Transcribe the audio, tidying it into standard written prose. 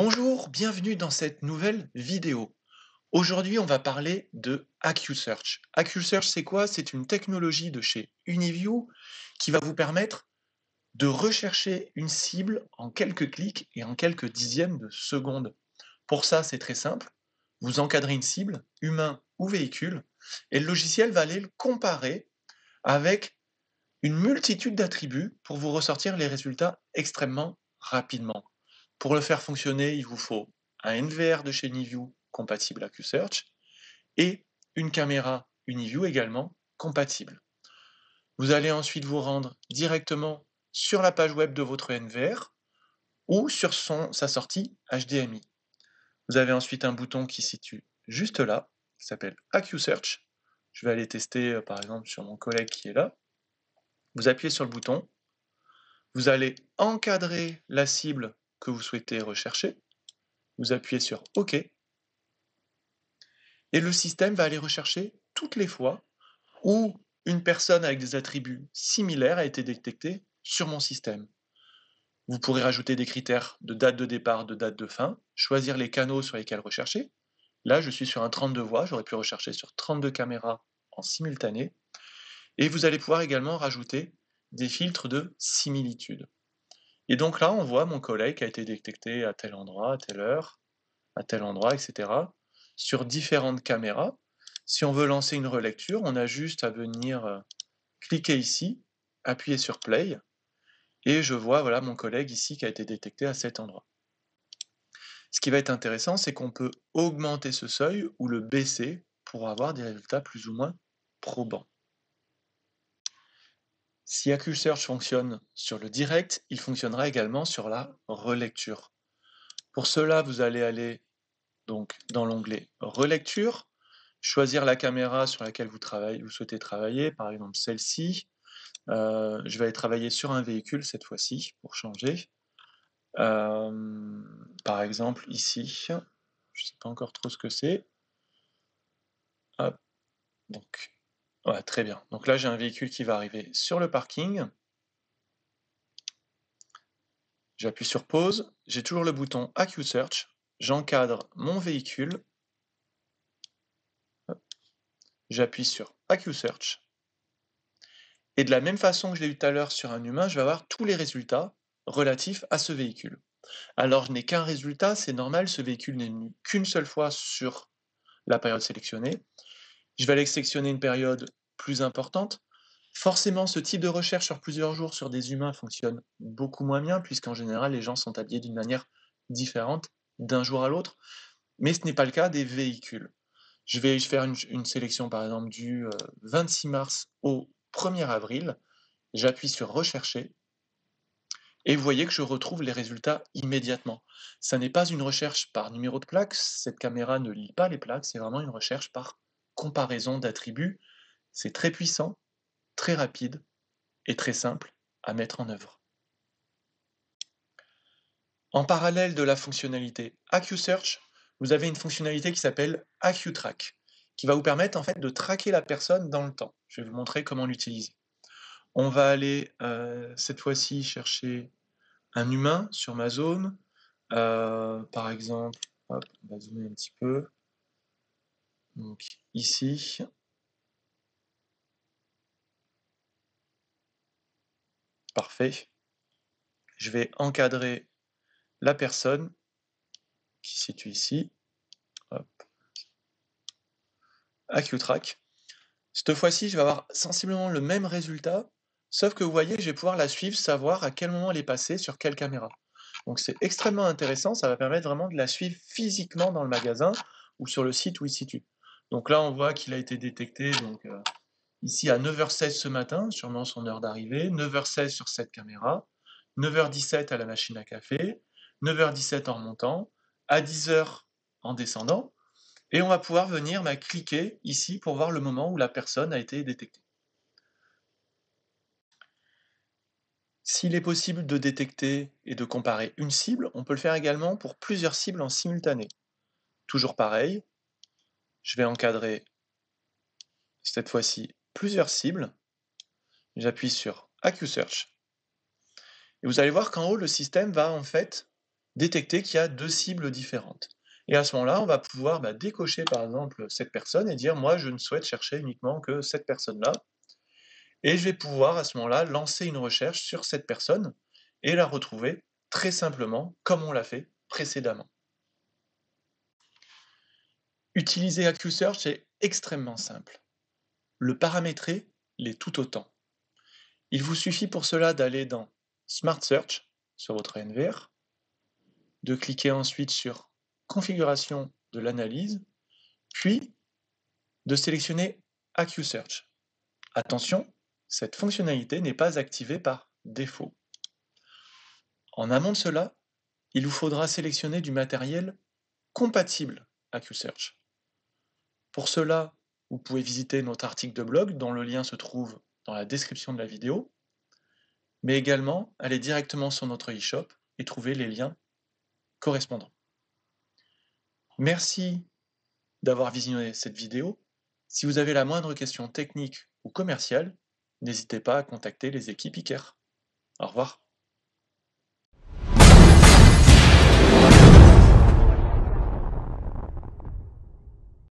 Bonjour, bienvenue dans cette nouvelle vidéo. Aujourd'hui, on va parler de AccuSearch. AccuSearch, c'est quoi? C'est une technologie de chez Uniview qui va vous permettre de rechercher une cible en quelques clics et en quelques dixièmes de seconde. Pour ça, c'est très simple. Vous encadrez une cible, humain ou véhicule, et le logiciel va aller le comparer avec une multitude d'attributs pour vous ressortir les résultats extrêmement rapidement. Pour le faire fonctionner, il vous faut un NVR de chez Niview compatible à QSearch et une caméra Uniview également compatible. Vous allez ensuite vous rendre directement sur la page web de votre NVR ou sur sa sortie HDMI. Vous avez ensuite un bouton qui se situe juste là, qui s'appelle AccuSearch. Je vais aller tester par exemple sur mon collègue qui est là. Vous appuyez sur le bouton, vous allez encadrer la cible que vous souhaitez rechercher, vous appuyez sur OK, et le système va aller rechercher toutes les fois où une personne avec des attributs similaires a été détectée sur mon système. Vous pourrez rajouter des critères de date de départ, de date de fin, choisir les canaux sur lesquels rechercher. Là, je suis sur un 32 voix, j'aurais pu rechercher sur 32 caméras en simultané. Et vous allez pouvoir également rajouter des filtres de similitude. Et donc là, on voit mon collègue qui a été détecté à tel endroit, à telle heure, à tel endroit, etc., sur différentes caméras. Si on veut lancer une relecture, on a juste à venir cliquer ici, appuyer sur Play, et je vois voilà, mon collègue ici qui a été détecté à cet endroit. Ce qui va être intéressant, c'est qu'on peut augmenter ce seuil ou le baisser pour avoir des résultats plus ou moins probants. Si AccuSearch fonctionne sur le direct, il fonctionnera également sur la relecture. Pour cela, vous allez aller donc dans l'onglet Relecture, choisir la caméra sur laquelle vous souhaitez travailler, par exemple celle-ci. Je vais aller travailler sur un véhicule cette fois-ci pour changer. Par exemple ici, je ne sais pas encore trop ce que c'est. Hop, donc ouais, très bien. Donc là, j'ai un véhicule qui va arriver sur le parking. J'appuie sur pause, j'ai toujours le bouton AccuSearch, j'encadre mon véhicule, j'appuie sur AccuSearch, et de la même façon que je l'ai eu tout à l'heure sur un humain, je vais avoir tous les résultats relatifs à ce véhicule. Alors je n'ai qu'un résultat, c'est normal, ce véhicule n'est venu qu'une seule fois sur la période sélectionnée. Je vais aller sélectionner une période plus importante. Forcément, ce type de recherche sur plusieurs jours sur des humains fonctionne beaucoup moins bien, puisqu'en général, les gens sont habillés d'une manière différente d'un jour à l'autre, mais ce n'est pas le cas des véhicules. Je vais faire une sélection, par exemple, du 26 mars au 1er avril. J'appuie sur Rechercher, et vous voyez que je retrouve les résultats immédiatement. Ça n'est pas une recherche par numéro de plaque, cette caméra ne lit pas les plaques, c'est vraiment une recherche par comparaison d'attributs. C'est très puissant, très rapide et très simple à mettre en œuvre. En parallèle de la fonctionnalité AccuSearch, vous avez une fonctionnalité qui s'appelle AccuTrack, qui va vous permettre en fait de traquer la personne dans le temps. Je vais vous montrer comment l'utiliser. On va aller cette fois-ci chercher un humain sur ma zone. Par exemple, hop, on va zoomer un petit peu. Donc ici, parfait. Je vais encadrer la personne qui se situe ici. Hop, AccuTrack. Cette fois-ci, je vais avoir sensiblement le même résultat, sauf que vous voyez, je vais pouvoir la suivre, savoir à quel moment elle est passée, sur quelle caméra. Donc c'est extrêmement intéressant, ça va permettre vraiment de la suivre physiquement dans le magasin ou sur le site où il se situe. Donc là, on voit qu'il a été détecté donc, ici à 9h16 ce matin, sûrement son heure d'arrivée, 9h16 sur cette caméra, 9h17 à la machine à café, 9h17 en remontant, à 10h en descendant, et on va pouvoir venir cliquer ici pour voir le moment où la personne a été détectée. S'il est possible de détecter et de comparer une cible, on peut le faire également pour plusieurs cibles en simultané. Toujours pareil, je vais encadrer cette fois-ci plusieurs cibles, j'appuie sur AccuSearch, et vous allez voir qu'en haut, le système va en fait détecter qu'il y a 2 cibles différentes. Et à ce moment-là, on va pouvoir, décocher par exemple cette personne et dire: «Moi, je ne souhaite chercher uniquement que cette personne-là», et je vais pouvoir à ce moment-là lancer une recherche sur cette personne et la retrouver très simplement comme on l'a fait précédemment. Utiliser AccuSearch est extrêmement simple. Le paramétrer l'est tout autant. Il vous suffit pour cela d'aller dans Smart Search sur votre NVR, de cliquer ensuite sur Configuration de l'analyse, puis de sélectionner AccuSearch. Attention, cette fonctionnalité n'est pas activée par défaut. En amont de cela, il vous faudra sélectionner du matériel compatible AccuSearch. Pour cela, vous pouvez visiter notre article de blog dont le lien se trouve dans la description de la vidéo, mais également aller directement sur notre e-shop et trouver les liens correspondants. Merci d'avoir visionné cette vidéo. Si vous avez la moindre question technique ou commerciale, n'hésitez pas à contacter les équipes ICARE. Au revoir.